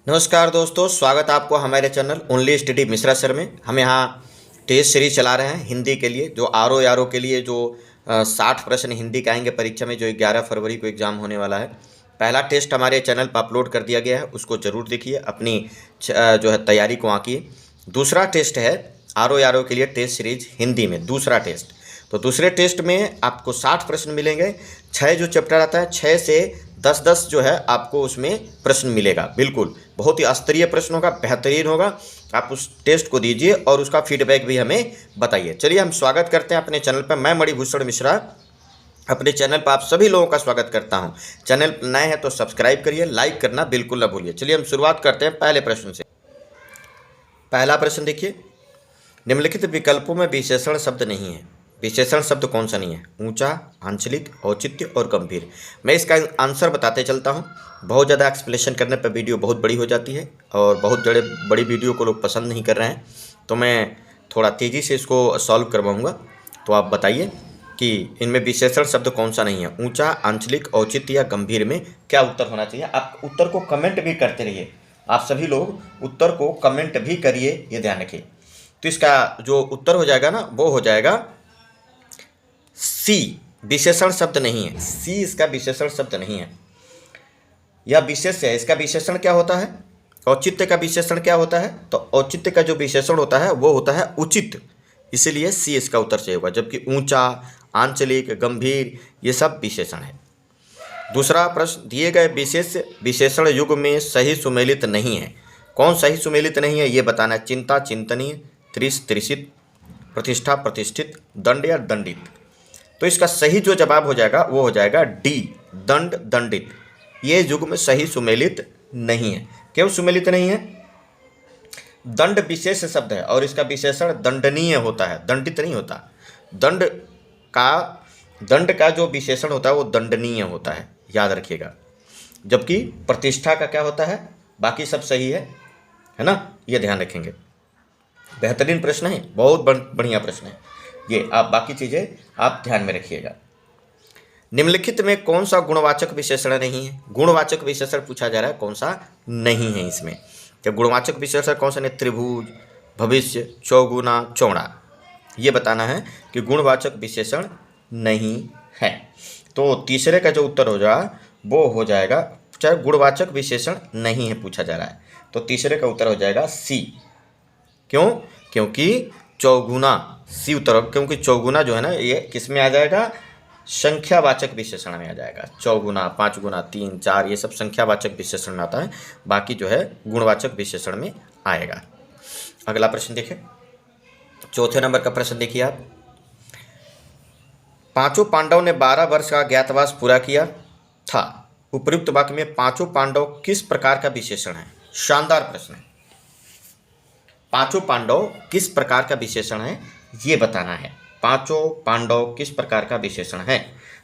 नमस्कार दोस्तों, स्वागत है आपको हमारे channel only study Mishra sir में। हम यहाँ टेस्ट सीरीज चला रहे हैं हिंदी के लिए, जो आर ओ के लिए जो 60 प्रश्न हिंदी के आएंगे परीक्षा में, जो 11 फरवरी को एग्ज़ाम होने वाला है। पहला टेस्ट हमारे चैनल पर अपलोड कर दिया गया है, उसको ज़रूर देखिए, अपनी जो है तैयारी को आंकिए। दूसरा टेस्ट है आर ओ के लिए टेस्ट सीरीज हिंदी में दूसरा टेस्ट। तो दूसरे टेस्ट में आपको 60 प्रश्न मिलेंगे। 6 जो चैप्टर आता है, 6 से 10-10 जो है आपको उसमें प्रश्न मिलेगा। बिल्कुल बहुत ही स्तरीय प्रश्न होगा, बेहतरीन होगा। आप उस टेस्ट को दीजिए और उसका फीडबैक भी हमें बताइए। चलिए हम स्वागत करते हैं अपने चैनल पर। मैं मणिभूषण मिश्रा अपने चैनल पर आप सभी लोगों का स्वागत करता हूं। चैनल नए हैं तो सब्सक्राइब करिए, लाइक करना बिल्कुल ना भूलिए। चलिए हम शुरुआत करते हैं पहले प्रश्न से। पहला प्रश्न देखिए, निम्नलिखित विकल्पों में विशेषण शब्द नहीं है। विशेषण शब्द कौन सा नहीं है? ऊंचा, आंचलिक, औचित्य और गंभीर। मैं इसका आंसर बताते चलता हूं। बहुत ज़्यादा एक्सप्लेनेशन करने पर वीडियो बहुत बड़ी हो जाती है और बहुत बड़ी वीडियो को लोग पसंद नहीं कर रहे हैं, तो मैं थोड़ा तेज़ी से इसको सॉल्व करवाऊँगा। तो आप बताइए कि इनमें विशेषण शब्द कौन सा नहीं है। ऊंचा, आंचलिक, औचित्य या गंभीर में क्या उत्तर होना चाहिए? आप उत्तर को कमेंट भी करते रहिए। आप सभी लोग उत्तर को कमेंट भी करिए, ये ध्यान रखिए। तो इसका जो उत्तर हो जाएगा ना, वो हो जाएगा सी, विशेषण शब्द नहीं है। सी इसका विशेषण शब्द नहीं है, यह विशेष है। इसका विशेषण क्या होता है? औचित्य का विशेषण क्या होता है? तो औचित्य का जो विशेषण होता है वो होता है उचित, इसीलिए सी इसका उत्तर चाहिए होगा। जबकि ऊंचा, आंचलिक, गंभीर ये सब विशेषण है। दूसरा प्रश्न, दिए गए विशेषण युग में सही सुमेलित नहीं है। कौन सही सुमेलित नहीं है ये बताना है। चिंता, चिंतनीय, त्रिश, त्रिषित, प्रतिष्ठा, प्रतिष्ठित, दंड या दंडित। तो इसका सही जो जवाब हो जाएगा वो हो जाएगा डी, दंड, दंडित। ये युग में सही सुमेलित नहीं है। क्यों सुमेलित नहीं है? दंड विशेष शब्द है और इसका विशेषण दंडनीय होता है, दंडित नहीं होता। दंड का जो विशेषण होता है वो दंडनीय होता है, याद रखिएगा। जबकि प्रतिष्ठा का क्या होता है? बाकी सब सही है ना, ये ध्यान रखेंगे। बेहतरीन प्रश्न है, बहुत बढ़िया प्रश्न है ये। आप बाकी चीज़ें आप ध्यान में रखिएगा। निम्नलिखित में कौन सा गुणवाचक विशेषण नहीं है? गुणवाचक विशेषण पूछा जा रहा है, कौन सा नहीं है इसमें। तो गुणवाचक विशेषण कौन सा नहीं? त्रिभुज, भविष्य, चौगुना, चौड़ा। ये बताना है कि गुणवाचक विशेषण नहीं है। तो तीसरे का जो उत्तर हो जाएगा वो हो जाएगा, चाहे गुणवाचक विशेषण नहीं है पूछा जा रहा है, तो तीसरे का उत्तर हो जाएगा सी। क्यों? क्योंकि चौगुना, सी उत्तर। क्योंकि चौगुना जो है ना, ये किस में आ जाएगा? संख्यावाचक विशेषण में आ जाएगा। चौगुना, 5 गुना, 3, 4 ये सब संख्यावाचक विशेषण में आता है, बाकी जो है गुणवाचक विशेषण में आएगा। अगला प्रश्न देखें, चौथे नंबर का प्रश्न देखिए आप। पांचों पांडव ने 12 वर्ष का ज्ञातवास पूरा किया था। उपयुक्त वाक्य में पांचों पांडव किस प्रकार का विशेषण है? शानदार प्रश्न है। पांचों पांडव किस प्रकार का विशेषण है ये बताना है। पांचों पांडव किस प्रकार का विशेषण है?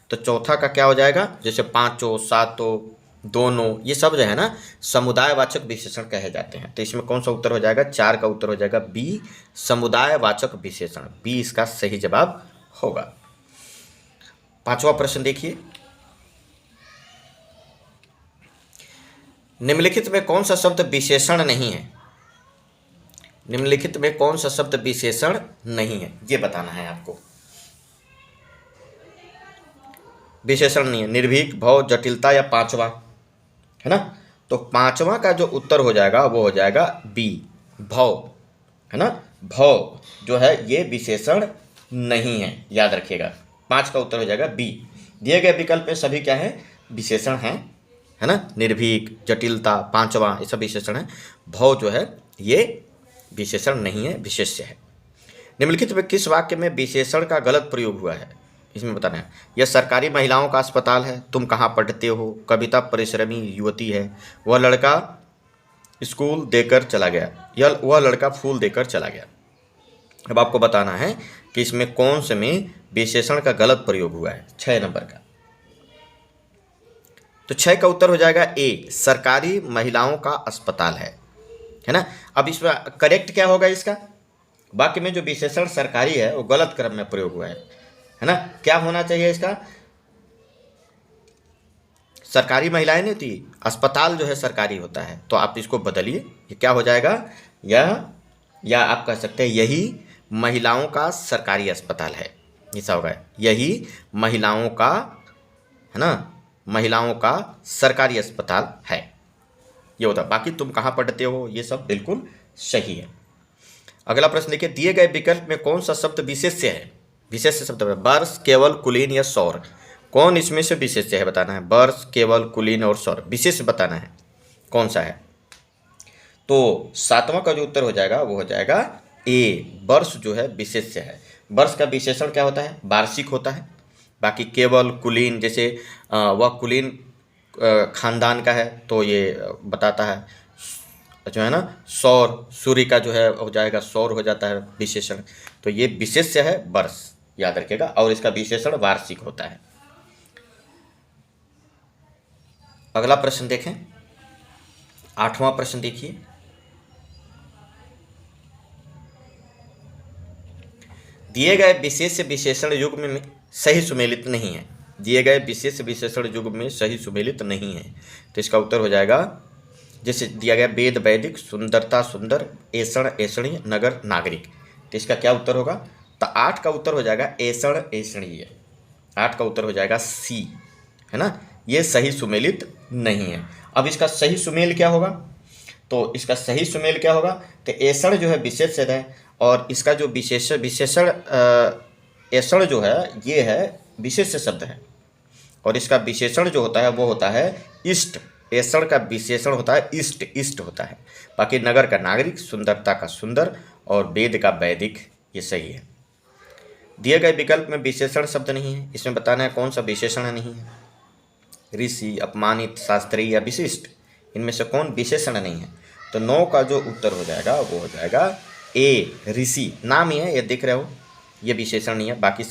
तो चौथा का क्या हो जाएगा? जैसे पांचों, सातों, दोनों, ये सब जो है ना समुदायवाचक विशेषण कहे जाते हैं। तो इसमें कौन सा उत्तर हो जाएगा? 4 का उत्तर हो जाएगा बी, समुदायवाचक विशेषण। बी इसका सही जवाब होगा। पांचवा प्रश्न देखिए, निम्नलिखित में कौन सा शब्द विशेषण नहीं है? निम्नलिखित में कौन सा शब्द विशेषण नहीं है ये बताना है आपको। विशेषण नहीं है, निर्भीक, भव, जटिलता या पांचवा, है ना। तो पांचवा का जो उत्तर हो जाएगा वो हो जाएगा बी, भव, है ना। भव जो है ये विशेषण नहीं है, याद रखिएगा। 5 का उत्तर हो जाएगा बी। दिए गए विकल्प में सभी क्या है? विशेषण हैं, है ना। निर्भीक, जटिलता, पांचवा ये सब विशेषण है। भव जो है ये विशेषण नहीं है, विशेष्य है। निम्नलिखित में किस वाक्य में विशेषण का गलत प्रयोग हुआ है? इसमें बताना है। यह सरकारी महिलाओं का अस्पताल है। तुम कहाँ पढ़ते हो? कविता परिश्रमी युवती है। वह लड़का स्कूल देकर चला गया। वह लड़का फूल देकर चला गया। अब आपको बताना है कि इसमें कौन से में विशेषण का गलत प्रयोग हुआ है। 6 नंबर का, तो 6 का उत्तर हो जाएगा ए, सरकारी महिलाओं का अस्पताल है ना। अब इसमें करेक्ट क्या होगा? इसका वाक्य में जो विशेषण सरकारी है वो गलत क्रम में प्रयोग हुआ है ना। क्या होना चाहिए इसका? सरकारी महिलाएं नहीं होती, अस्पताल जो है सरकारी होता है, तो आप इसको बदलिए, ये क्या हो जाएगा, या आप कह सकते हैं यही महिलाओं का सरकारी अस्पताल है, ऐसा होगा, यही महिलाओं का, है ना, महिलाओं का सरकारी अस्पताल है, ये होता है। बाकी तुम कहाँ पढ़ते हो ये सब बिल्कुल सही है। अगला प्रश्न देखिए, दिए गए विकल्प में कौन सा शब्द विशेष्य है, विशेष्य शब्द है, वर्ष, केवल, कुलीन या सौर, कौन इसमें से विशेष्य है बताना है, वर्ष, केवल, कुलीन और सौर, विशेष बताना है कौन सा है। तो 7वां का जो उत्तर हो जाएगा वो हो जाएगा ए, वर्ष जो है विशेष्य है। वर्ष का विशेषण क्या होता है, वार्षिक होता है। बाकी केवल, कुलीन, जैसे वह कुलीन खानदान का है तो ये बताता है जो है ना, सौर, सूर्य का जो है हो जाएगा सौर हो जाता है विशेषण। तो ये विशेष्य है वर्ष, याद रखिएगा, और इसका विशेषण वार्षिक होता है। अगला प्रश्न देखें, 8वां प्रश्न देखिए, दिए गए विशेष विशेषण युग्म में सही सुमेलित नहीं है, दिए गए विशेष विशेषण युग्म में सही सुमेलित नहीं है, तो इसका उत्तर हो जाएगा, जैसे दिया गया वेद, वैदिक, सुंदरता, सुंदर, ऐसण, ऐसणीय, नगर, नागरिक, तो इसका क्या उत्तर होगा, तो 8 का उत्तर हो जाएगा ऐसण, ऐसणीय, 8 का उत्तर हो जाएगा सी, है ना, ये सही सुमेलित नहीं है। अब इसका सही सुमेल क्या होगा, तो इसका सही सुमेल क्या होगा, तो ऐसण जो है विशेषण है, और इसका जो विशेषण ऐसण जो है ये है विशेष शब्द है, और इसका विशेषण जो होता है वो होता है इष्ट, ऐसण का विशेषण होता है इष्ट, इष्ट होता है। बाकी नगर का नागरिक, सुंदरता का सुंदर, और वेद का वैदिक, ये सही है। दिए गए विकल्प में विशेषण शब्द नहीं है, इसमें बताना है कौन सा विशेषण नहीं है, ऋषि, अपमानित, शास्त्रीय या विशिष्ट, इनमें से कौन विशेषण नहीं है, तो 9 का जो उत्तर हो जाएगा वो हो जाएगा ए, ऋषि, नाम ही है, ये दिख रहे हो, ये विशेषण नहीं है, बाकी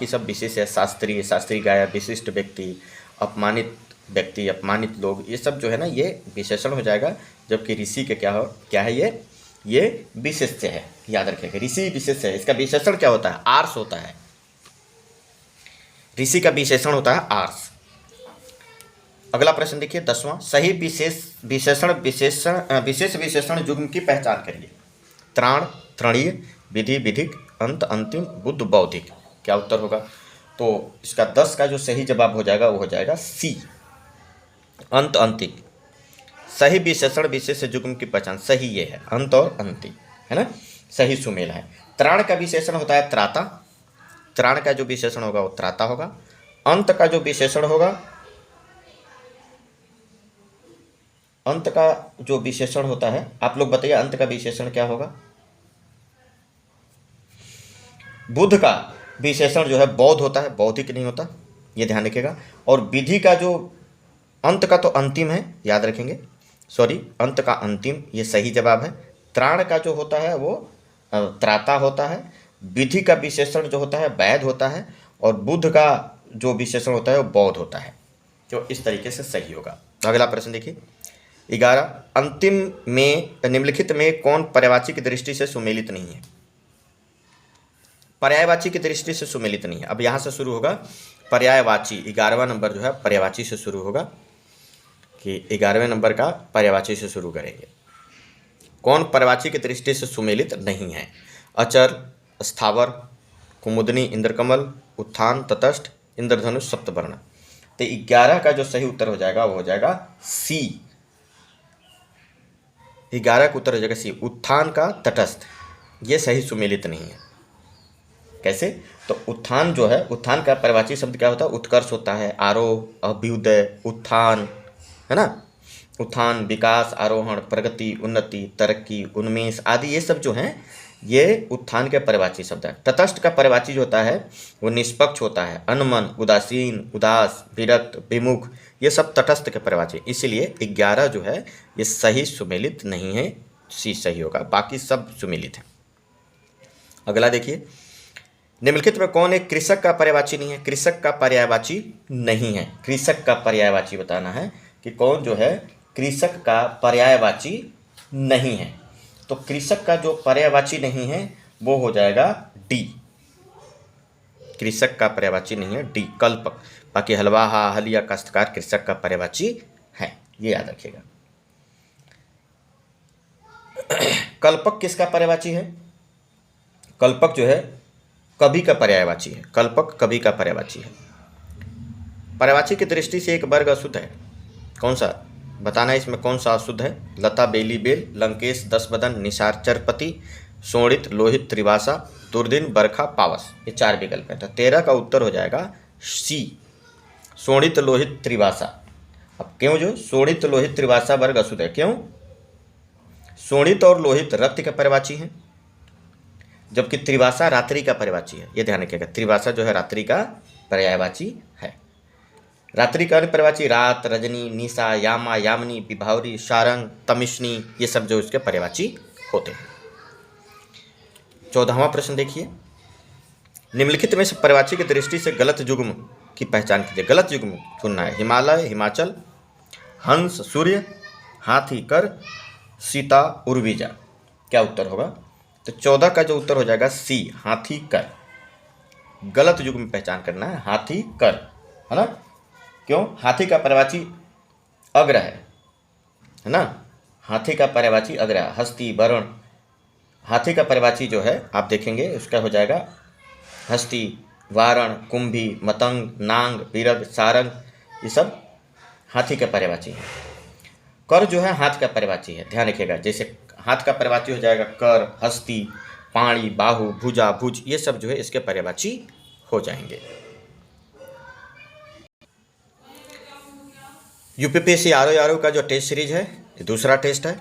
सब विशेष है, शास्त्रीय, शास्त्री गाया, विशिष्ट व्यक्ति, अपमानित व्यक्ति, अपमानित लोग, ये सब जो है ना ये विशेषण हो जाएगा, जबकि ऋषि के क्या है ये विशेष्य है, याद रखिएगा, ऋषि विशेष्य है, इसका विशेषण क्या होता है, आर्ष होता है, ऋषि का विशेषण होता है आर्ष। अगला प्रश्न देखिए, 10वां, सही विशेष विशेषण युग्म की पहचान करिए, त्राण, तृणीय, विधि, विधिक, अंत, अंतिम, बुद्ध, बौद्धिक, क्या उत्तर होगा, तो इसका 10 का जो सही जवाब हो जाएगा वो हो जाएगा सी, अंत, अंतिम। सही विशेषण विशेष युग्म की पहचान, सही ये है, अंत और अंतिम, है ना, सही सुमेल है। त्राण का विशेषण होता है त्राता, त्राण का जो विशेषण होगा वो त्राता होगा। अंत का जो विशेषण होगा, अंत का जो विशेषण होता है, आप लोग बताइए अंत का विशेषण क्या होगा। बुद्ध का विशेषण जो है बौद्ध होता है, बौद्धिक नहीं होता, ये ध्यान रखिएगा। और विधि का जो अंत का तो अंतिम है, याद रखेंगे, सॉरी, अंत का अंतिम, ये सही जवाब है। त्राण का जो होता है वो त्राता होता है, विधि का विशेषण जो होता है वैध होता है, और बुद्ध का जो विशेषण होता है वो बौद्ध होता है, जो इस तरीके से सही होगा। अगला प्रश्न देखिए, 11, अंतिम में निम्नलिखित में कौन पर्यायवाची की दृष्टि से सुमेलित नहीं है, पर्यायवाची की दृष्टि से सुमेलित नहीं है। अब यहाँ से शुरू होगा पर्यायवाची, 11वां नंबर जो है पर्यायवाची से शुरू होगा, कि 11वें नंबर का पर्यायवाची से शुरू करेंगे। कौन पर्यायवाची की दृष्टि से सुमेलित नहीं है, अचर, स्थावर, कुमुदनी, इंद्रकमल, उत्थान, तटस्थ, इंद्रधनुष, सप्तवर्ण। तो 11 का जो सही उत्तर हो जाएगा वो हो जाएगा सी, 11 का उत्तर हो जाएगा सी, उत्थान का तटस्थ, ये सही सुमेलित नहीं है। कैसे, तो उत्थान जो है, उत्थान का पर्यायवाची शब्द क्या होता है, उत्कर्ष होता है, आरोह, अभ्युदय, उत्थान, है ना, उत्थान, विकास, आरोहण, प्रगति, उन्नति, तरक्की, उन्मेष आदि, ये सब जो हैं ये उत्थान के पर्यायवाची शब्द है। तटस्थ का पर्यायवाची जो होता है वो निष्पक्ष होता है, अनमन, उदासीन, उदास, विरक्त, विमुख, ये सब तटस्थ के पर्यायवाची, इसीलिए 11 जो है ये सही सुमेलित नहीं है, सी सही होगा, बाकी सब सुमेलित है। अगला देखिए, निम्नलिखित में कौन एक कृषक का पर्यायवाची नहीं है, कृषक का पर्यायवाची नहीं है, कृषक का पर्यायवाची बताना है कि कौन जो है कृषक का पर्यायवाची नहीं है। तो कृषक का जो पर्यायवाची नहीं है वो हो जाएगा डी, कृषक का पर्यायवाची नहीं है डी, कल्पक। बाकी हलवाहा, हलिया, काश्तकार, कृषक का पर्यायवाची है, ये याद रखिएगा। कल्पक किसका पर्यायवाची है? कल्पक जो है कवि का पर्यायवाची है। कल्पक कवि का पर्यायवाची है। पर्यायवाची की दृष्टि से एक वर्ग अशुद्ध है, कौन सा बताना है, इसमें कौन सा अशुद्ध है? लता, बेली, बेल, लंकेश, दस बदन, निशाचर पति, शोणित, लोहित, त्रिभाषा, दुर्दिन, बरखा, पावस, ये 4 विकल्प है। तो 13 का उत्तर हो जाएगा सी, शोणित, लोहित, त्रिभाषा। अब क्यों जो शोणित, लोहित, त्रिभाषा वर्ग अशुद्ध है, क्यों? शोणित और लोहित रक्त का पर्यायवाची है, जबकि त्रिभाषा रात्रि का पर्यायवाची है। ये ध्यान रखिएगा, त्रिभाषा जो है रात्रि का पर्यायवाची है। रात्रि का पर्यायवाची रात, रजनी, निशा, यामा, यामिनी, विभावरी, सारंग, तमिश्नी, ये सब जो इसके पर्यायवाची होते हैं। 14वां प्रश्न देखिए, निम्नलिखित में से पर्यायवाची की दृष्टि से गलत युग्म की पहचान कीजिए। गलत युग्म चुनना है। हिमालय, हिमाचल, हंस, सूर्य, हाथी, कर, सीता, उर्विजा। क्या उत्तर होगा? तो 14 का जो उत्तर हो जाएगा सी, हाथी, कर। गलत युग्म में पहचान करना है, हाथी, कर, है ना। क्यों? हाथी का पर्यायवाची अग्र है ना। हाथी का पर्यायवाची अग्र है। हस्ती, वरुण, हाथी का पर्यायवाची जो है आप देखेंगे उसका हो जाएगा हस्ती, वारण, कुंभी, मतंग, नांग, बीरग, सारंग, ये सब हाथी का पर्यायवाची है। कर जो है हाथ का पर्यायवाची है, ध्यान रखिएगा। जैसे हाथ का पर्यायवाची हो जाएगा कर, हस्ती, पाणी, बाहु, भुजा, भुज, ये सब जो है इसके पर्यायवाची हो जाएंगे। यूपीपीएससी आरओ का जो टेस्ट सीरीज है ये दूसरा टेस्ट है,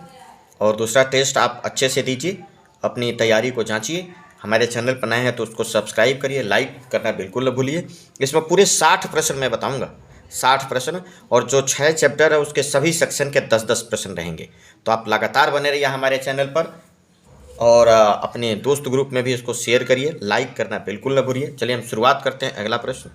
और दूसरा टेस्ट आप अच्छे से दीजिए, अपनी तैयारी को जांचिए। हमारे चैनल पर नए हैं तो उसको सब्सक्राइब करिए, लाइक करना बिल्कुल न भूलिए। इसमें पूरे 60 प्रश्न मैं बताऊंगा, 60 प्रश्न, और जो 6 चैप्टर है उसके सभी सेक्शन के 10-10 प्रश्न रहेंगे। तो आप लगातार बने रहिए हमारे चैनल पर, और अपने दोस्त ग्रुप में भी इसको शेयर करिए, लाइक करना बिल्कुल न भूलिए। चलिए हम शुरुआत करते हैं। अगला प्रश्न,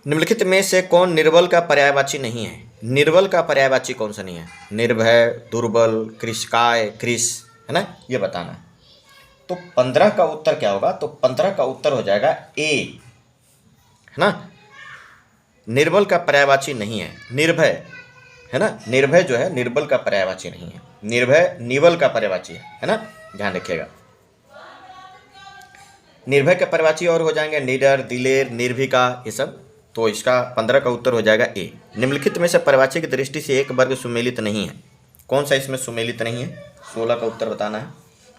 निम्नलिखित में से कौन निर्बल का पर्यायवाची नहीं है? निर्बल का पर्यायवाची कौन सा नहीं है? निर्भय, दुर्बल, कृषकाय, कृष, है ना, ये बताना है। तो 15 का उत्तर क्या होगा? तो 15 का उत्तर हो जाएगा ए, है ना। निर्बल का पर्यायवाची नहीं है निर्भय, है ना। निर्भय जो है निर्बल का पर्यायवाची नहीं है। निर्भय निबल का पर्यायवाची है ना, ध्यान रखिएगा। निर्भय का पर्यायवाची और हो जाएंगे निडर, दिलेर, निर्भीका, ये सब। तो इसका 15 का उत्तर हो जाएगा ए। निम्नलिखित में से पर्यायवाची की दृष्टि से एक वर्ग सुमेलित नहीं है, कौन सा इसमें सुमेलित नहीं है? 16 का उत्तर बताना है।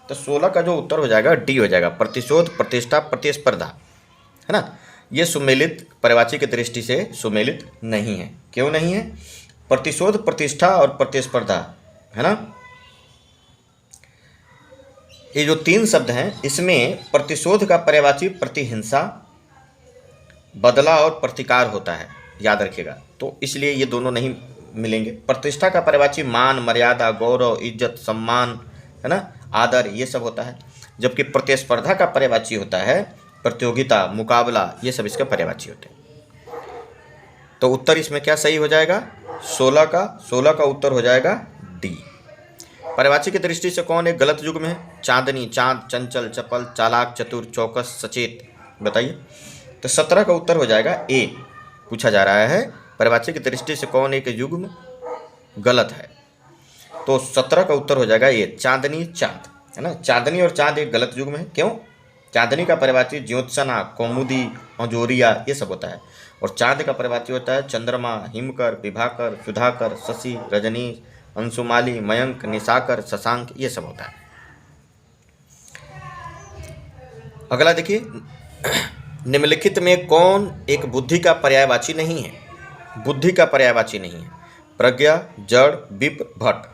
तो 16 का जो उत्तर हो जाएगा डी हो जाएगा, प्रतिशोध, प्रतिष्ठा, प्रतिस्पर्धा, है ना। ये सुमेलित पर्यायवाची की दृष्टि से सुमेलित नहीं है। क्यों नहीं है? प्रतिशोध, प्रतिष्ठा और प्रतिस्पर्धा, है ना, ये जो 3 शब्द हैं इसमें प्रतिशोध का पर्यायवाची प्रतिहिंसा, बदला और प्रतिकार होता है, याद रखिएगा। तो इसलिए ये दोनों नहीं मिलेंगे। प्रतिष्ठा का पर्यायवाची मान, मर्यादा, गौरव, इज्जत, सम्मान, है ना, आदर, ये सब होता है। जबकि प्रतिस्पर्धा का पर्यायवाची होता है प्रतियोगिता, मुकाबला, ये सब इसका पर्यायवाची होते हैं। तो उत्तर इसमें क्या सही हो जाएगा? 16 का उत्तर हो जाएगा डी। पर्यायवाची की दृष्टि से कौन एक गलत युग्म है? चांदनी, चांद, चंचल, चपल, चालाक, चतुर, चौकस, सचेत, बताइए। तो 17 का उत्तर हो जाएगा ए। पूछा जा रहा है पर्यायवाची की दृष्टि से कौन एक युग्म गलत है? तो 17 का उत्तर हो जाएगा ए, चांदनी, चांद, है ना। चांदनी और चांद एक गलत युग्म है। क्यों? चांदनी का पर्यायवाची ज्योत्सना, कौमुदी, अंजोरिया, ये सब होता है, और चांद का पर्यायवाची होता है चंद्रमा, हिमकर, विभाकर, सुधाकर, शशि, रजनी, अंशुमाली, मयंक, निशाकर, शशांक, ये सब होता है। अगला देखिए, निम्नलिखित में कौन एक बुद्धि का पर्यायवाची नहीं है? बुद्धि का पर्यायवाची नहीं है। प्रज्ञा, जड़, विप्र, भट्ट।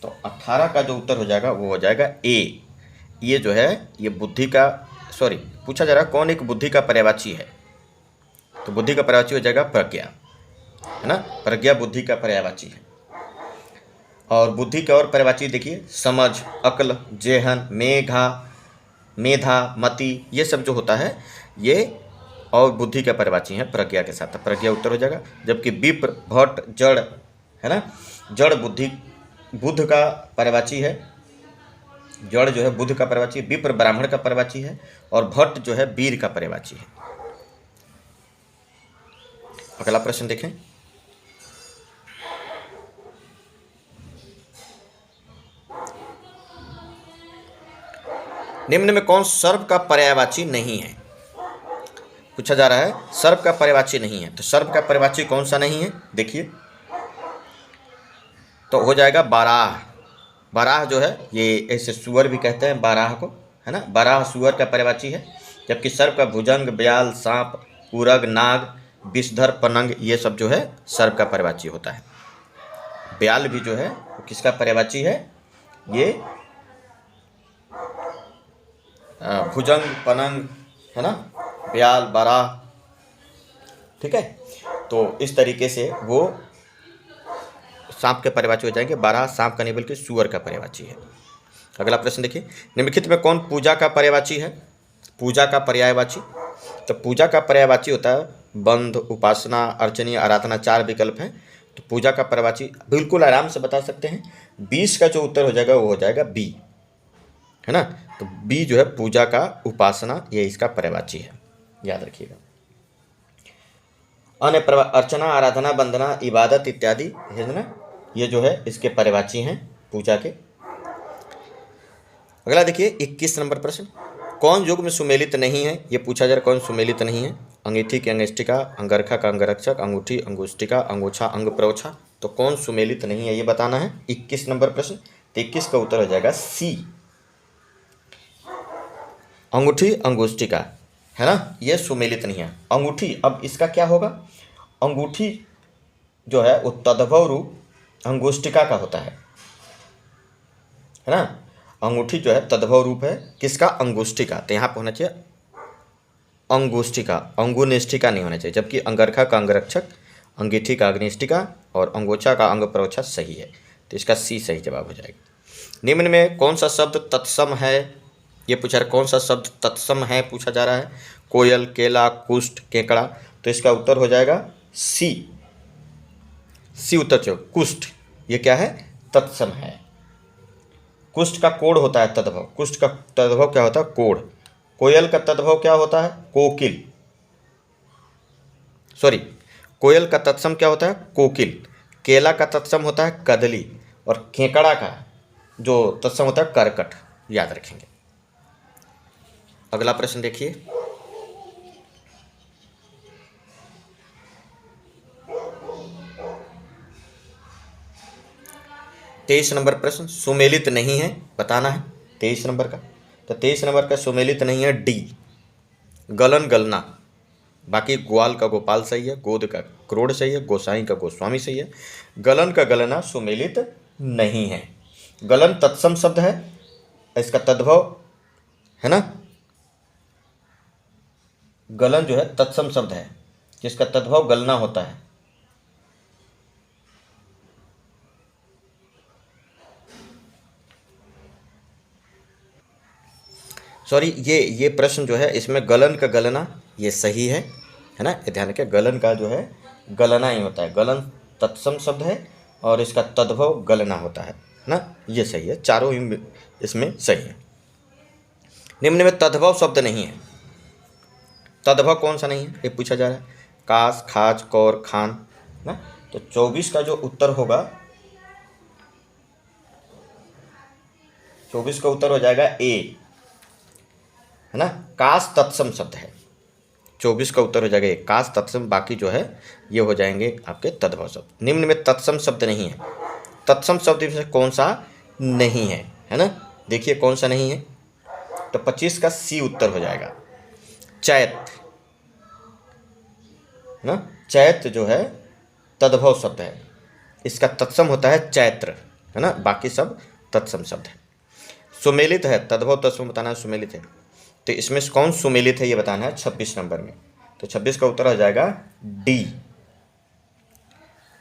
तो 18 का जो उत्तर हो जाएगा वो हो जाएगा ए। ये जो है ये बुद्धि का, सॉरी, पूछा जा रहा है कौन एक बुद्धि का पर्यायवाची है? तो बुद्धि का पर्यायवाची हो जाएगा प्रज्ञा, है ना। प्रज्ञा बुद्धि का पर्यायवाची है। और बुद्धि के और पर्यायवाची देखिए, समझ, अक्ल, जेहन, मेधा, मति, ये सब जो होता है ये और बुद्धि का पर्यायवाची है प्रज्ञा के साथ। प्रज्ञा उत्तर हो जाएगा। जबकि विप्र, भट्ट, जड़, है ना, जड़ बुद्धि बुद्ध का पर्यायवाची है। जड़ जो है बुद्ध का पर्यायवाची है। विप्र ब्राह्मण का पर्यायवाची है, और भट्ट जो है वीर का पर्यायवाची है। अगला प्रश्न देखें। निम्न में कौन सर्व का पर्यायवाची नहीं है? पूछा जा रहा है सर्व का पर्यायवाची नहीं है, तो सर्व का पर्यायवाची कौन सा नहीं है? देखिए, तो हो जाएगा बाराह। बाराह जो है ये ऐसे सुअर भी कहते हैं बाराह को, है ना। बाराह सुअर का पर्यायवाची है, जबकि सर्प का भुजंग, ब्याल, सांप, उरग, नाग, विषधर, पनंग ये सब जो है सर्प का पर्यायवाची होता है। ब्याल भी जो है वो किसका पर्यायवाची है? ये भुजंग, पनंग, है ना, ब्याल, बाराह, ठीक है। तो इस तरीके से वो सांप के पर्यायवाची हो जाएंगे। बारह सांप का नहीं बल्कि सुअर का पर्यायवाची है। अगला प्रश्न देखिए, निम्नलिखित में कौन पूजा का पर्यायवाची है? पूजा का पर्यायवाची, तो पूजा का पर्यायवाची होता है बंध, उपासना, अर्चनीय, आराधना, 4 विकल्प हैं। तो पूजा का पर्यायवाची बिल्कुल आराम से बता सकते हैं। 20 का जो उत्तर हो जाएगा वो हो जाएगा बी, है ना। तो बी जो है पूजा का, उपासना, ये इसका पर्यायवाची है, याद रखिएगा। अन्य अर्चना, आराधना, वंदना, इबादत इत्यादि है ना, ये जो है इसके पर्यायवाची हैं पूजा के। अगला देखिए 21 नंबर प्रश्न, कौन युग में सुमेलित नहीं है? ये पूछा जा रहा है कौन सुमेलित नहीं है? अंगीठी की अंगेष्टिका, अंगरखा का अंगरक्षक, अंगूठी, अंगुष्टिका, अंगोछा, अंग प्रोछा। तो कौन सुमेलित नहीं है ये बताना है 21 नंबर प्रश्न। तो 21 का उत्तर हो जाएगा सी, अंगूठी, अंगुष्टिका, है ना, ये सुमेलित नहीं है। अंगूठी, अब इसका क्या होगा? अंगूठी जो है वो तद्भव रूप अंगुष्टिका का होता है ना। अंगूठी जो है तद्भव रूप है किसका? अंगुष्टिका। तो यहाँ पर होना चाहिए अंगुष्टिका, अंगुनिष्ठिका नहीं होना चाहिए। जबकि अंगरखा का अंगरक्षक, अंगीठी का अग्निष्ठिका और अंगोछा का अंग प्रोछा सही है। तो इसका सी सही जवाब हो जाएगा। निम्न में कौन सा शब्द तत्सम है? ये पूछा रहा कौन सा शब्द तत्सम है पूछा जा रहा है। कोयल, केला, कुष्ठ, केकड़ा। तो इसका उत्तर हो जाएगा सी, सी उत्तर चाहिए। कुष्ठ ये क्या है? तत्सम है। कुष्ठ का कोड होता है तद्भव। कुष्ठ का तद्भव क्या होता है? कोड। कोयल का तद्भव क्या होता है? कोकिल। सॉरी, कोयल का तत्सम क्या होता है? कोकिल। केला का तत्सम होता है कदली, और केकड़ा का जो तत्सम होता है करकट। याद रखेंगे। अगला प्रश्न देखिए, 23 नंबर प्रश्न, सुमेलित नहीं है बताना है 23 नंबर का। तो 23 नंबर का सुमेलित नहीं है डी, गलन, गलना। बाकी ग्वाल का गोपाल सही है, गोद का क्रोड़ सही है, गोसाई का गोस्वामी सही है। गलन का गलना सुमेलित नहीं है। गलन तत्सम शब्द है, इसका तद्भव है ना। गलन जो है तत्सम शब्द है जिसका तद्भव गलना होता है। सॉरी, ये प्रश्न जो है इसमें गलन का गलना ये सही है ना। ये ध्यान रखिए, गलन का जो है गलना ही होता है। गलन तत्सम शब्द है और इसका तद्भव गलना होता है ना, ये सही है। चारों ही इसमें सही है। निम्न में तद्भव शब्द नहीं है। तद्भव कौन सा नहीं है ये पूछा जा रहा है। कास, खाज, कौर, खान ना। तो 24 का जो उत्तर होगा, 24 का उत्तर हो जाएगा ए, है ना। कास तत्सम शब्द है। 24 का उत्तर हो जाएगा ए, कास तत्सम। बाकी जो है ये हो जाएंगे आपके तद्भव शब्द। निम्न में तत्सम शब्द नहीं है। तत्सम शब्द में से कौन सा नहीं है ना। देखिए कौन सा नहीं है। तो 25 का सी उत्तर हो जाएगा चैत, है ना। चैत जो है तद्भव शब्द है, इसका तत्सम होता है चैत्र, है ना। बाकी सब तत्सम शब्द है। सुमेलित है, तद्भव तत्सम बताना है, सुमेलित है। तो इसमें कौन सुमेलित है ये बताना है 26 नंबर में। तो 26 का उत्तर हो जाएगा डी।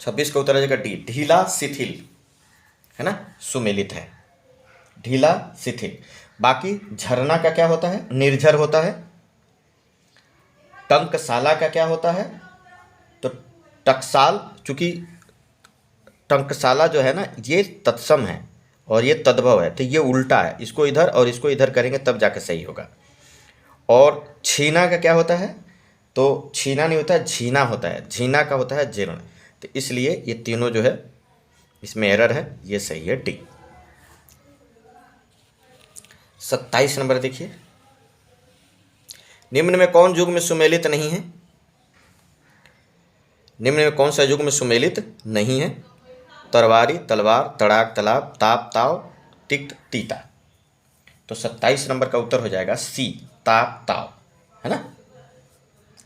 26 का उत्तर हो जाएगा डी, ढीला शिथिल, है ना, सुमेलित है, ढीला शिथिल। बाकी झरना का क्या होता है? निर्झर होता है। टंकशाला का क्या होता है? तो टकसाल, चूंकि टंकशाला जो है ना ये तत्सम है और ये तद्भव है, तो ये उल्टा है। इसको इधर और इसको इधर करेंगे तब जाके सही होगा। और छीना का क्या होता है? तो छीना नहीं होता है, झीना होता है, झीना का होता है जीर्ण। तो इसलिए ये तीनों जो है इसमें एरर है, ये सही है डी। 27 नंबर देखिए, निम्न में कौन युग्म सुमेलित नहीं है? निम्न में कौन सा युग्म सुमेलित नहीं है? तरवारी, तलवार, तड़ाक, तालाब, ताप, ताव, तिक्त, तीता। तो 27 नंबर का उत्तर हो जाएगा सी, ताप ताव, है ना,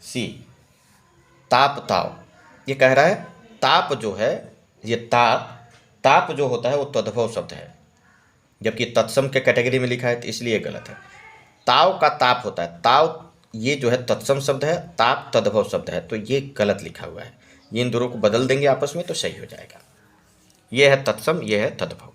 सी ताप ताव। ये कह रहा है ताप जो है, ये ताप जो होता है वो तद्भव शब्द है, जबकि तत्सम के कैटेगरी में लिखा है, तो इसलिए गलत है। ताव का ताप होता है, ताव ये जो है तत्सम शब्द है, ताप तद्भव शब्द है, तो ये गलत लिखा हुआ है। ये इन दोनों को बदल देंगे आपस में तो सही हो जाएगा। ये है तत्सम, ये है तद्भव।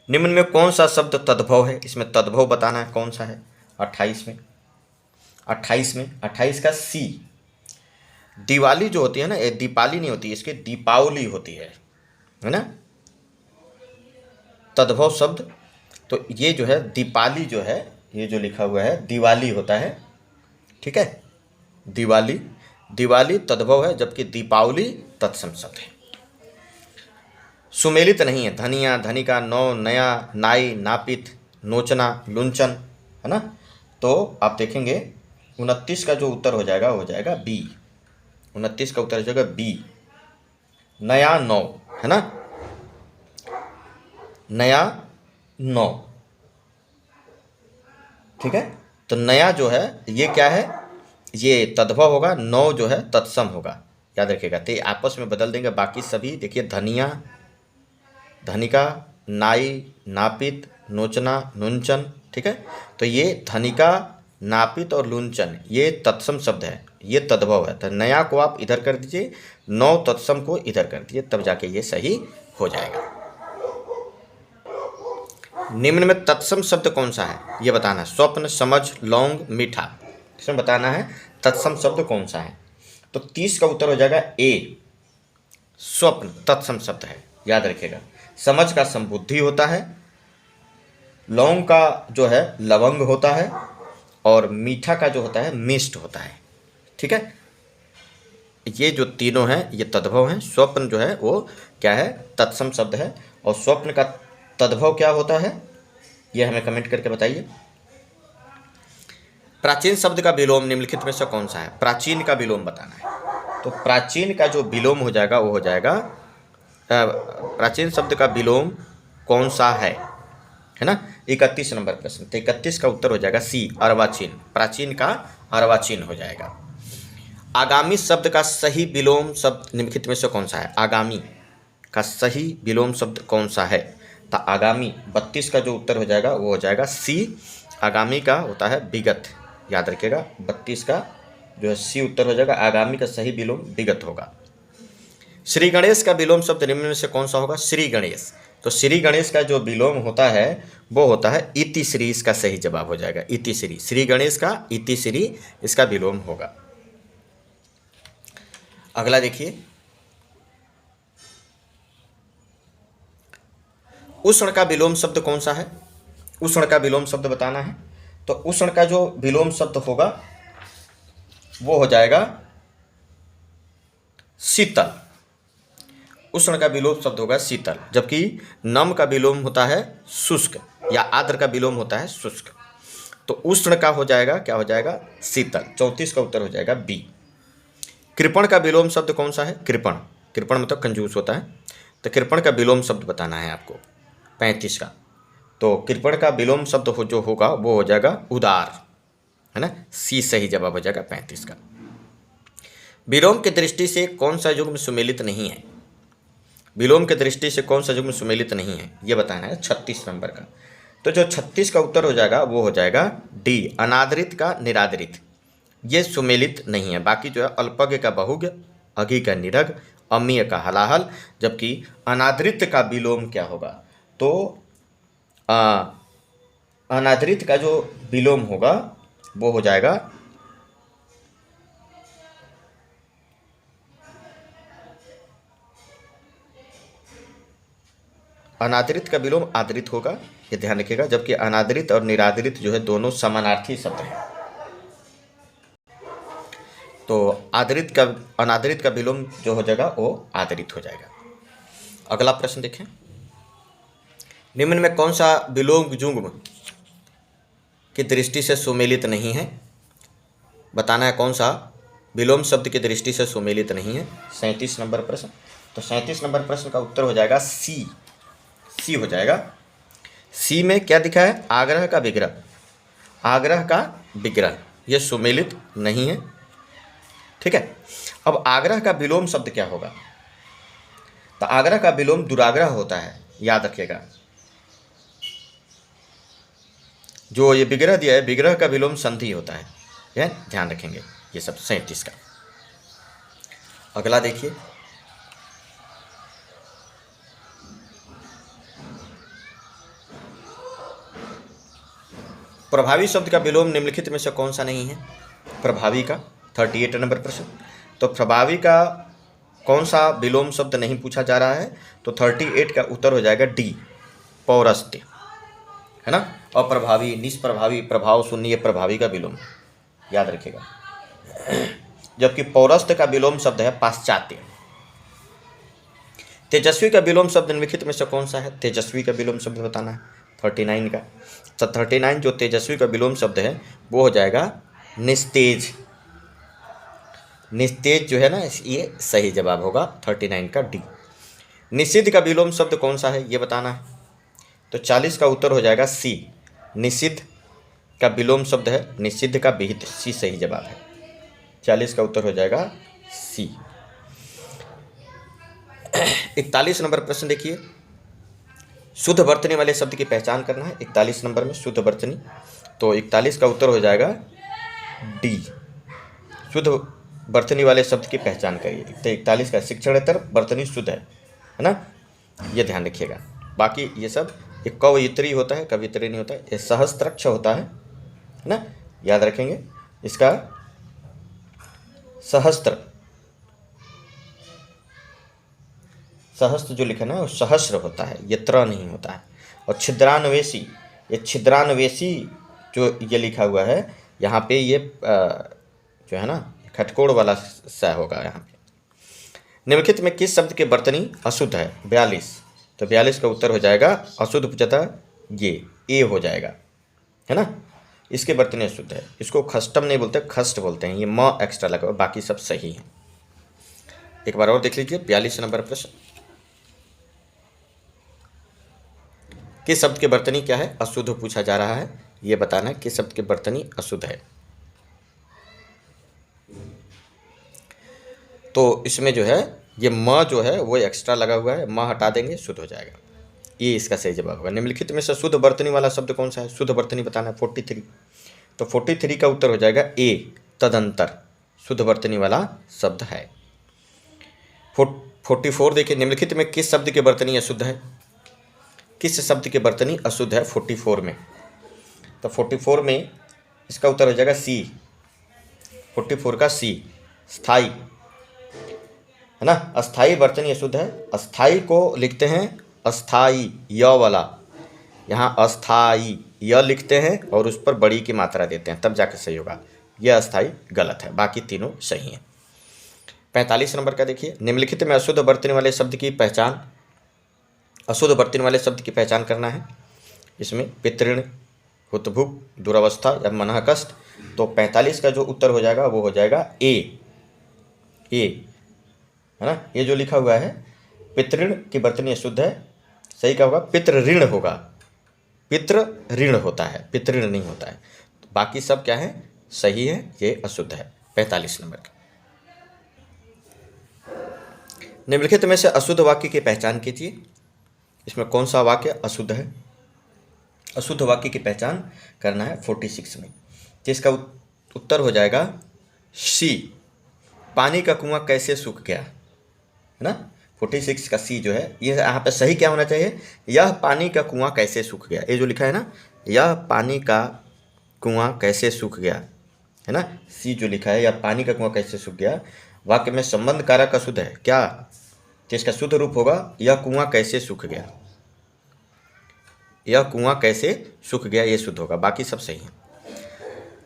निम्न में कौन सा शब्द तद्भव है? इसमें तद्भव बताना है, कौन सा है? 28 में 28 का सी। दिवाली जो होती है ना, ये दीपाली नहीं होती, इसकी दीपावली होती है ना, तद्भव शब्द। तो ये जो है दीपाली जो है, ये जो लिखा हुआ है दिवाली होता है, ठीक है, दिवाली तद्भव है, जबकि दीपावली तत्सम शब्द है। सुमेलित नहीं है, धनिया, धनिका, नौ, नया, नाई, नापित, नोचना, लुंचन, है ना। तो आप देखेंगे 29 का जो उत्तर हो जाएगा वो हो जाएगा बी। 29 का उत्तर हो जाएगा बी, नया नौ, है ना, नया नौ, ठीक है। तो नया जो है ये क्या है, ये तद्भव होगा, नौ जो है तत्सम होगा, याद रखिएगा। तो आपस में बदल देंगे बाकी सभी। देखिए धनिया, धनिका, नाई, नापित, नोचना, नुंचन, ठीक है। तो ये धनिका, नापित और लुंचन ये तत्सम शब्द है, ये तद्भव है। तो नया को आप इधर कर दीजिए, नौ तत्सम को इधर कर दीजिए, तब जाके ये सही हो जाएगा। निम्न में तत्सम शब्द कौन सा है ये बताना है। स्वप्न, समझ, लौंग, मीठा, इसमें बताना है तत्सम शब्द कौन सा है। तो 30 का उत्तर हो जाएगा ए, स्वप्न तत्सम शब्द है, याद रखिएगा। समझ का समबुद्धि होता है, लौंग का जो है लवंग होता है, और मीठा का जो होता है मिष्ट होता है, ठीक है। ये जो तीनों हैं ये तद्भव हैं। स्वप्न जो है वो क्या है, तत्सम शब्द है। और स्वप्न का तद्भव क्या होता है ये हमें कमेंट करके बताइए। प्राचीन शब्द का विलोम निम्नलिखित में से कौन सा है? प्राचीन का विलोम बताना है। तो प्राचीन का जो विलोम हो जाएगा वो हो जाएगा, प्राचीन शब्द का विलोम कौन सा है ना, 31 नंबर प्रश्न। तो 31 का उत्तर हो जाएगा सी, अर्वाचीन। प्राचीन का अर्वाचीन हो जाएगा। आगामी शब्द का सही विलोम शब्द निम्नलिखित में से कौन सा है? आगामी का सही विलोम शब्द कौन सा है? तो आगामी 32 का जो उत्तर हो जाएगा वो हो जाएगा सी, आगामी का होता है विगत, याद रखिएगा। 32 का जो है सी उत्तर हो जाएगा, आगामी का सही विलोम विगत होगा। श्री गणेश का विलोम शब्द निम्न में से कौन सा होगा? श्री गणेश। तो श्री गणेश का जो विलोम होता है वो होता है इति श्री, इसका सही जवाब हो जाएगा इति श्री। श्री गणेश का इति श्री इसका विलोम होगा। अगला देखिए, उष्ण का विलोम शब्द कौन सा है? उष्ण का विलोम शब्द बताना है। तो उष्ण का जो विलोम शब्द होगा वो हो जाएगा शीतल। उष्ण का विलोम शब्द होगा शीतल, जबकि नम का विलोम होता है शुष्क, या आर्द्र का विलोम होता है शुष्क। तो उष्ण का हो जाएगा क्या हो जाएगा? शीतल। 34 का उत्तर हो जाएगा बी। कृपण का विलोम शब्द कौन सा है? कृपण, कृपण मतलब कंजूस होता है। तो कृपण का विलोम शब्द बताना है आपको 35 का। तो कृपण का विलोम शब्द जो होगा वो हो जाएगा उदार, है ना, सी सही जवाब हो जाएगा 35 का। विलोम की दृष्टि से कौन सा युग्म सुमेलित नहीं है? विलोम की दृष्टि से कौन सा युग्म सुमेलित नहीं है ये बताना है 36 नंबर का। तो जो 36 का उत्तर हो जाएगा वो हो जाएगा डी, अनादरित का निरादरित, ये सुमेलित नहीं है। बाकी जो है अल्पज्ञ का बहुज्ञ, अघि का निरग, अमीय का हलाहल, जबकि अनादरित का विलोम क्या होगा? तो अनादरित का जो विलोम होगा वो हो जाएगा अनादरित का विलोम आदरित होगा, ये ध्यान रखिएगा। जबकि अनादरित और निरादरित जो है दोनों समानार्थी शब्द हैं। तो आदरित का अनादरित का विलोम जो हो जाएगा वो आदरित हो जाएगा। अगला प्रश्न देखें, निम्न में कौन सा विलोम जुग्म की दृष्टि से सुमेलित नहीं है? बताना है कौन सा विलोम शब्द की दृष्टि से सुमेलित नहीं है। 37 नंबर प्रश्न। तो 37 नंबर प्रश्न का उत्तर हो जाएगा सी। सी हो जाएगा। सी में क्या दिखा है? आग्रह का विग्रह। आग्रह का विग्रह ये सुमेलित नहीं है। ठीक है। अब आग्रह का विलोम शब्द क्या होगा? तो आग्रह का विलोम दुराग्रह होता है, याद रखिएगा। जो ये विग्रह दिया है, विग्रह का विलोम संधि होता है, यह ध्यान रखेंगे। ये सब 37 का। अगला देखिए, प्रभावी शब्द का विलोम निम्नलिखित में से कौन सा नहीं है? प्रभावी का 38 नंबर प्रश्न। तो प्रभावी का कौन सा विलोम शब्द नहीं पूछा जा रहा है? तो 38 का उत्तर हो जाएगा डी, पौरस्त्य, है ना। अप्रभावी, निष्प्रभावी, प्रभाव शून्य, ये प्रभावी का विलोम, याद रखिएगा। जबकि पौरस्त्य का विलोम शब्द है पाश्चात्य। तेजस्वी का विलोम शब्द निम्नलिखित में से कौन सा है? तेजस्वी का विलोम शब्द बताना है 39 का। तो 39 जो तेजस्वी का विलोम शब्द है वो हो जाएगा निस्तेज। निस्तेज जो है ना, ये सही जवाब होगा 39 का डी। निषिद्ध का विलोम शब्द कौन सा है ये बताना है। तो 40 का उत्तर हो जाएगा सी। निषिद्ध का विलोम शब्द है निषिद्ध का विहित, सी सही जवाब है। 40 का उत्तर हो जाएगा सी। 41 नंबर प्रश्न देखिए, शुद्ध वर्तनी वाले शब्द की पहचान करना है। 41 नंबर में शुद्ध वर्तनी, तो 41 का उत्तर हो जाएगा डी, शुद्ध वर्तनी वाले शब्द की पहचान करिए। तो 41 का शिक्षणेतर वर्तनी शुद्ध है ना, ये ध्यान रखिएगा। बाकी ये सब ये कवित्री होता है, कवित्री नहीं होता है। ये सहस्त्रक्ष होता है ना, याद रखेंगे। इसका सहस्त्र, सहस्त्र जो लिखा ना वो सहस्र होता है, ये त्र नहीं होता है। और छिद्रान्वेषी, ये छिद्रान्वेषी जो ये लिखा हुआ है यहाँ पे, ये जो है ना खटकोड़ वाला सा होगा यहाँ पे। निम्नलिखित में किस शब्द के वर्तनी अशुद्ध है? 42। तो 42 का उत्तर हो जाएगा अशुद्ध पूछता ये ए हो जाएगा, है ना। इसके वर्तनी अशुद्ध है, इसको खष्टम नहीं बोलते, खष्ट बोलते हैं। ये म एक्स्ट्रा लगा, बाकी सब सही है। एक बार और देख लीजिए 42 नंबर प्रश्न। किस शब्द के वर्तनी क्या है? अशुद्ध पूछा जा रहा है, ये बताना है किस शब्द के वर्तनी अशुद्ध है। तो इसमें जो है ये म जो है वो एक्स्ट्रा लगा हुआ है, म हटा देंगे, शुद्ध हो जाएगा। ये इसका सही जवाब होगा। निम्नलिखित में से शुद्ध वर्तनी वाला शब्द कौन सा है? शुद्ध वर्तनी बताना है 43। तो 43 का उत्तर हो जाएगा ए, तदंतर शुद्ध वर्तनी वाला शब्द है। 44 देखिए, निम्नलिखित में किस शब्द के वर्तनी अशुद्ध है? किस शब्द के वर्तनी अशुद्ध है 44 में? तो 44 में इसका उत्तर हो जाएगा सी, 44 का सी, स्थाई, है ना। अस्थाई वर्तनी अशुद्ध है। अस्थाई को लिखते हैं अस्थाई, य वाला, यहाँ अस्थाई य लिखते हैं और उस पर बड़ी की मात्रा देते हैं, तब जाकर सही होगा। यह अस्थाई गलत है, बाकी तीनों सही हैं। 45 नंबर का देखिए, निम्नलिखित में अशुद्ध वर्तनी वाले शब्द की पहचान, अशुद्ध वर्तनी वाले शब्द की पहचान करना है। इसमें पितृण, हुतभुक, दुरावस्था या मनः कष्ट। तो 45 का जो उत्तर हो जाएगा वो हो जाएगा ए, है ना। ये जो लिखा हुआ है पितृण की वर्तनी अशुद्ध है, सही क्या होगा? पितृ ऋण होगा, पितृ ऋण होता है, पितृण नहीं होता है। तो बाकी सब क्या है? सही है, ये अशुद्ध है। 45 नंबर का। निम्नलिखित में से अशुद्ध वाक्य की पहचान कीजिए। इसमें कौन सा वाक्य अशुद्ध है? अशुद्ध वाक्य की पहचान करना है 46 में। तो इसका उत्तर हो जाएगा सी, पानी का कुआं कैसे सूख गया, है ना। 46 का सी जो है, ये यहाँ पे सही क्या होना चाहिए? यह पानी का कुआं कैसे सूख गया। ये जो लिखा है ना, यह पानी का कुआं कैसे सूख गया, है ना। सी जो लिखा है, यह पानी का कुआं कैसे सूख गया, वाक्य में संबंध कारक अशुद्ध है क्या? तो इसका शुद्ध रूप होगा यह कुआं कैसे सूख गया, यह कुआं कैसे सूख गया, ये शुद्ध होगा, बाकी सब सही है।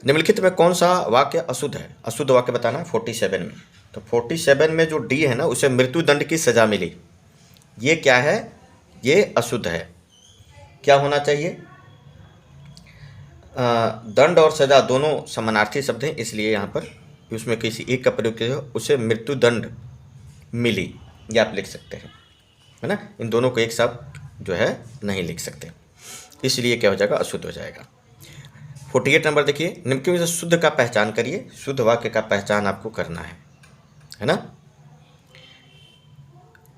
निम्नलिखित में कौन सा वाक्य अशुद्ध है? अशुद्ध वाक्य बताना है 47 में। तो 47 में जो डी है ना, उसे मृत्युदंड की सजा मिली, ये क्या है? ये अशुद्ध है। क्या होना चाहिए? दंड और सजा दोनों समानार्थी शब्द हैं, इसलिए यहाँ पर उसमें किसी एक का प्रयोग किया, उसे मृत्युदंड मिली, ये आप लिख सकते हैं, है ना। इन दोनों को एक साथ जो है नहीं लिख सकते, इसलिए क्या हो जाएगा? अशुद्ध हो जाएगा। 48 नंबर देखिए, निम्नलिखित में से शुद्ध का पहचान करिए। शुद्ध वाक्य का पहचान आपको करना है ना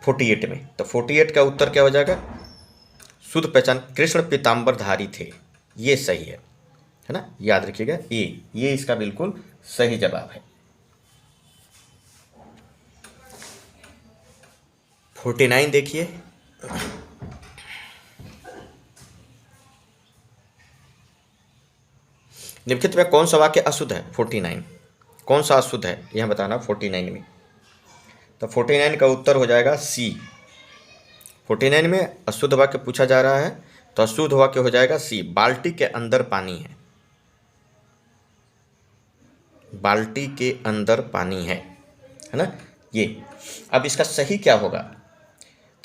48 में। तो 48 का उत्तर क्या हो जाएगा? शुद्ध पहचान, कृष्ण पीताम्बरधारी थे, ये सही है ना। याद रखिएगा, ये इसका बिल्कुल सही जवाब है। 49 देखिए, निम्नलिखित में कौन सा वाक्य अशुद्ध है? 49 कौन सा अशुद्ध है यह बताना 49 में। तो 49 का उत्तर हो जाएगा सी। 49 में अशुद्ध वाक्य पूछा जा रहा है, तो अशुद्ध वाक्य हो जाएगा सी, बाल्टी के अंदर पानी है। बाल्टी के अंदर पानी है ना ये। अब इसका सही क्या होगा?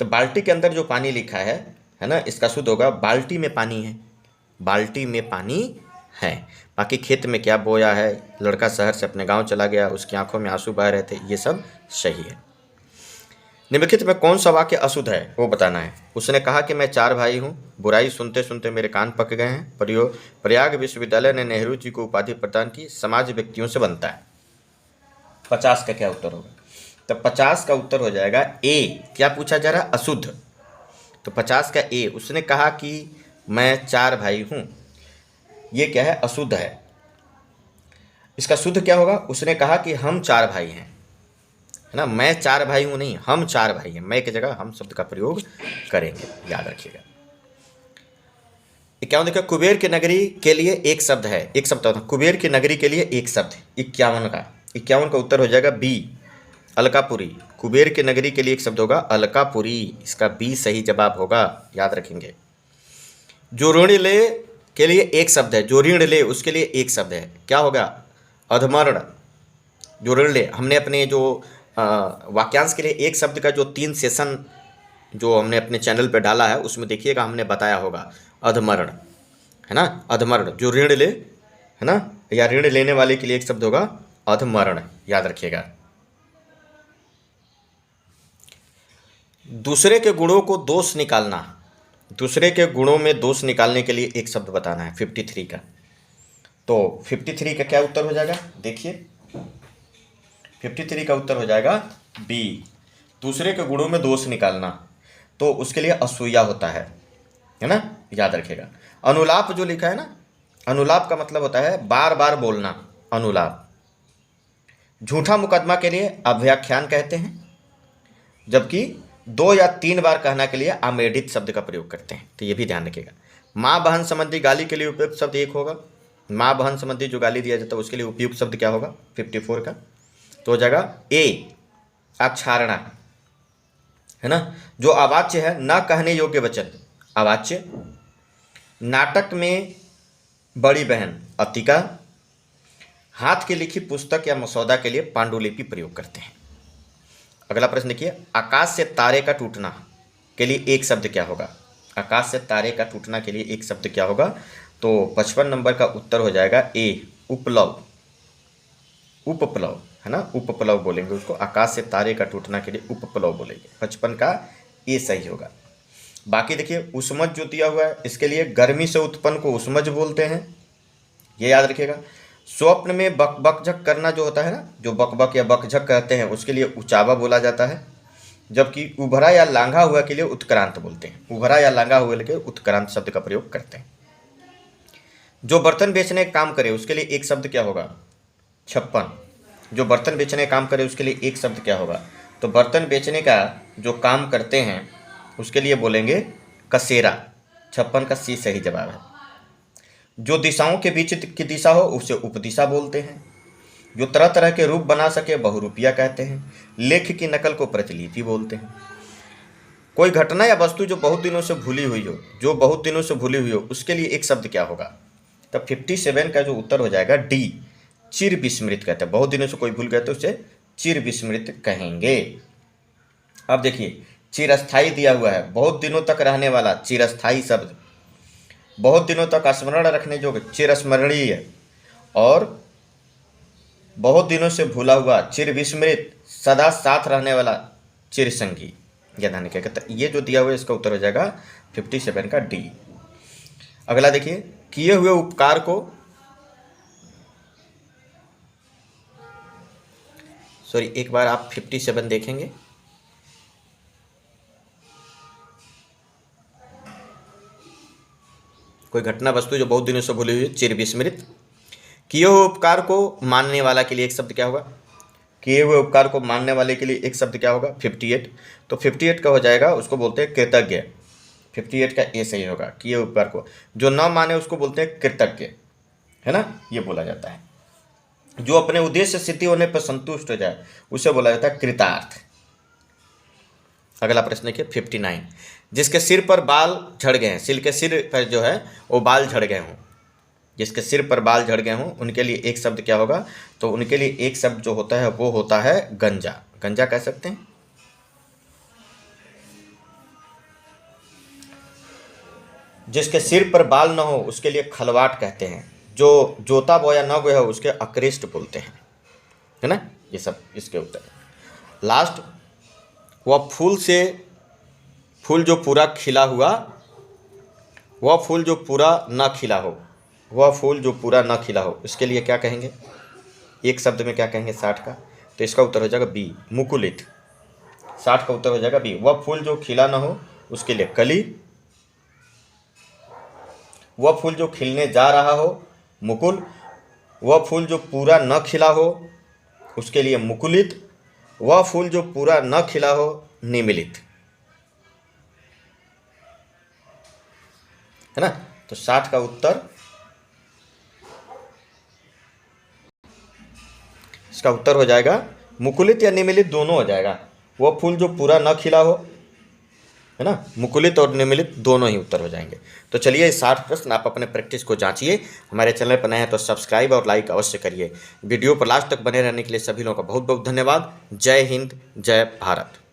तो बाल्टी के अंदर जो पानी लिखा है ना, इसका शुद्ध होगा बाल्टी में पानी है। बाल्टी में पानी है। बाकी खेत में क्या बोया है, लड़का शहर से अपने गांव चला गया, उसकी आंखों में आंसू बह रहे थे, ये सब सही है। निम्नलिखित में कौन सा वाक्य अशुद्ध है वो बताना है। उसने कहा कि मैं 4 भाई हूँ, बुराई सुनते सुनते मेरे कान पक गए हैं। प्रयाग विश्वविद्यालय ने नेहरू जी को उपाधि प्रदान की। समाज व्यक्तियों से बनता है। 50 का क्या उत्तर होगा? तो 50 का उत्तर हो जाएगा ए। क्या पूछा जा रहा है? अशुद्ध। तो 50 का ए, उसने कहा कि मैं 4 भाई हूँ, ये क्या है? अशुद्ध है। इसका शुद्ध क्या होगा? उसने कहा कि हम 4 भाई हैं, है ना। मैं 4 भाई हूँ नहीं, हम 4 भाई हैं। मैं की जगह हम शब्द का प्रयोग करेंगे, याद रखिएगा। 51 देखिए, कुबेर की नगरी के लिए एक शब्द है। एक शब्द होता है कुबेर की नगरी के लिए एक शब्द। 51 का उत्तर हो जाएगा बी, अलकापुरी। कुबेर की नगरी के लिए एक शब्द होगा अलकापुरी, इसका बी सही जवाब होगा, याद रखेंगे। जो ऋण ले के लिए एक शब्द है, जो ऋण ले उसके लिए एक शब्द है, क्या होगा? अधमर्ण। जो ऋण ले, हमने अपने जो वाक्यांश के लिए एक शब्द का जो 3 सेशन जो हमने अपने चैनल पे डाला है, उसमें देखिएगा हमने बताया होगा अधमर्ण, है ना। अधमर्ण जो ऋण ले, है ना, या ऋण लेने वाले के लिए एक शब्द होगा अधमर्ण, याद रखिएगा। दूसरे के गुणों को दोष निकालना, दूसरे के गुणों में दोष निकालने के लिए एक शब्द बताना है 53 का। तो 53 का क्या उत्तर हो जाएगा? देखिए 53 का उत्तर हो जाएगा बी, दूसरे के गुणों में दोष निकालना। तो उसके लिए असूया होता है ना, याद रखिएगा। अनुलाप जो लिखा है ना, अनुलाप का मतलब होता है बार बार बोलना, अनुलाप। झूठा मुकदमा के लिए अव्याख्यान कहते हैं, जबकि 2 या 3 बार कहना के लिए आमेडित शब्द का प्रयोग करते हैं, तो ये भी ध्यान रखिएगा। माँ बहन संबंधी गाली के लिए उपयुक्त शब्द एक होगा। माँ बहन संबंधी जो गाली दिया जाता है उसके लिए उपयुक्त शब्द क्या होगा 54 का? तो हो जाएगा ए, अक्षारणा, है ना। जो अवाच्य है, न कहने योग्य वचन, अवाच्य। नाटक में बड़ी बहन, अतिका। हाथ की लिखी पुस्तक या मसौदा के लिए पांडुलिपि प्रयोग करते हैं। अगला प्रश्न देखिए, आकाश से तारे का टूटना के लिए एक शब्द क्या होगा? आकाश से तारे का टूटना के लिए एक शब्द क्या होगा? तो 55 नंबर का उत्तर हो जाएगा ए, उपप्लव। उपप्लव, है ना, उपप्लव बोलेंगे उसको। आकाश से तारे का टूटना के लिए उपप्लव बोलेंगे। 55 का ए सही होगा। बाकी देखिए, उष्मज जो दिया हुआ है, इसके लिए गर्मी से उत्पन्न को उष्मज बोलते हैं, ये याद रखिएगा। स्वप्न में बक बक झक करना जो होता है ना, जो बक बक या बक झक कहते हैं, उसके लिए उचावा बोला जाता है। जबकि उभरा या लांघा हुआ के लिए उत्क्रांत बोलते हैं। उभरा या लांघा हुए के लिए उत्क्रांत शब्द का प्रयोग करते हैं। जो बर्तन बेचने का काम करे उसके लिए एक शब्द क्या होगा? 56। जो बर्तन बेचने का काम करे उसके लिए एक शब्द क्या होगा? तो बर्तन बेचने का जो काम करते हैं उसके लिए बोलेंगे कसेरा। 56 का सी सही जवाब है। जो दिशाओं के बीच की दिशा हो उसे उपदिशा बोलते हैं। जो तरह तरह के रूप बना सके बहुरूपिया कहते हैं। लेख की नकल को प्रतिलिपि बोलते हैं। कोई घटना या वस्तु जो बहुत दिनों से भूली हुई हो, जो बहुत दिनों से भूली हुई हो, उसके लिए एक शब्द क्या होगा? तो 57 का जो उत्तर हो जाएगा डी, चिर विस्मृत कहते हैं। बहुत दिनों से कोई भूल गए तो उसे चिर विस्मृत कहेंगे। अब देखिए चिरस्थाई दिया हुआ है, बहुत दिनों तक रहने वाला चिरस्थाई शब्द, बहुत दिनों तक स्मरण रखने योग्य चिरस्मरणीय, और बहुत दिनों से भूला हुआ चिर विस्मृत, सदा साथ रहने वाला चिरसंगी। याद आने क्या कहता है, ये जो दिया हुआ है इसका उत्तर हो जाएगा 57 का डी। अगला देखिए, किए हुए उपकार को, सॉरी एक बार आप 57 देखेंगे। कोई घटना वस्तु जो बहुत दिनों से भूली हुई, चिर विस्मृत। किए हुए उपकार को मानने वाला के लिए एक शब्द क्या होगा, किए हुए उपकार को मानने वाले के लिए एक शब्द क्या होगा, 58। तो 58 का हो जाएगा, उसको बोलते हैं कृतज्ञ। 58 का ए सही होगा। किए हुए उपकार को जो न माने उसको बोलते हैं कृतज्ञ, है ना, ये बोला जाता है। जो अपने उद्देश्य सिद्धि होने पर संतुष्ट हो जाए उसे बोला जाता है कृतार्थ। अगला प्रश्न देखिए 59, जिसके सिर पर बाल झड़ गए हैं, सिर के सिर पर जो है वो बाल झड़ गए हों, जिसके सिर पर बाल झड़ गए हों उनके लिए एक शब्द क्या होगा, तो उनके लिए एक शब्द जो होता है वो होता है गंजा। गंजा कह सकते हैं। जिसके सिर पर बाल न हो उसके लिए खलवाट कहते हैं। जो जोता बोया न बोया हो उसके अकृष्ट बोलते हैं, है ना। ये सब इसके उत्तर। लास्ट, वह फूल जो पूरा खिला हुआ, वह फूल जो पूरा न खिला हो, वह फूल जो पूरा न खिला हो, इसके लिए क्या कहेंगे, एक शब्द में क्या कहेंगे 60 का, तो इसका उत्तर हो जाएगा बी, मुकुलित। 60 का उत्तर हो जाएगा बी। वह फूल जो खिला न हो उसके लिए कली, वह फूल जो खिलने जा रहा हो मुकुल, वह फूल जो पूरा न खिला हो उसके लिए मुकुलित, वह फूल जो पूरा न खिला हो निमिलित, है ना। तो 60 का उत्तर, इसका उत्तर हो जाएगा मुकुलित या निमिलित दोनों हो जाएगा। वह फूल जो पूरा न खिला हो, है ना, मुकुलित और निमिलित दोनों ही उत्तर हो जाएंगे। तो चलिए 60 प्रश्न आप अपने प्रैक्टिस को जांचिए। हमारे चैनल पर नए हैं तो सब्सक्राइब और लाइक अवश्य करिए। वीडियो पर लास्ट तक बने रहने के लिए सभी लोगों का बहुत बहुत धन्यवाद। जय हिंद, जय भारत।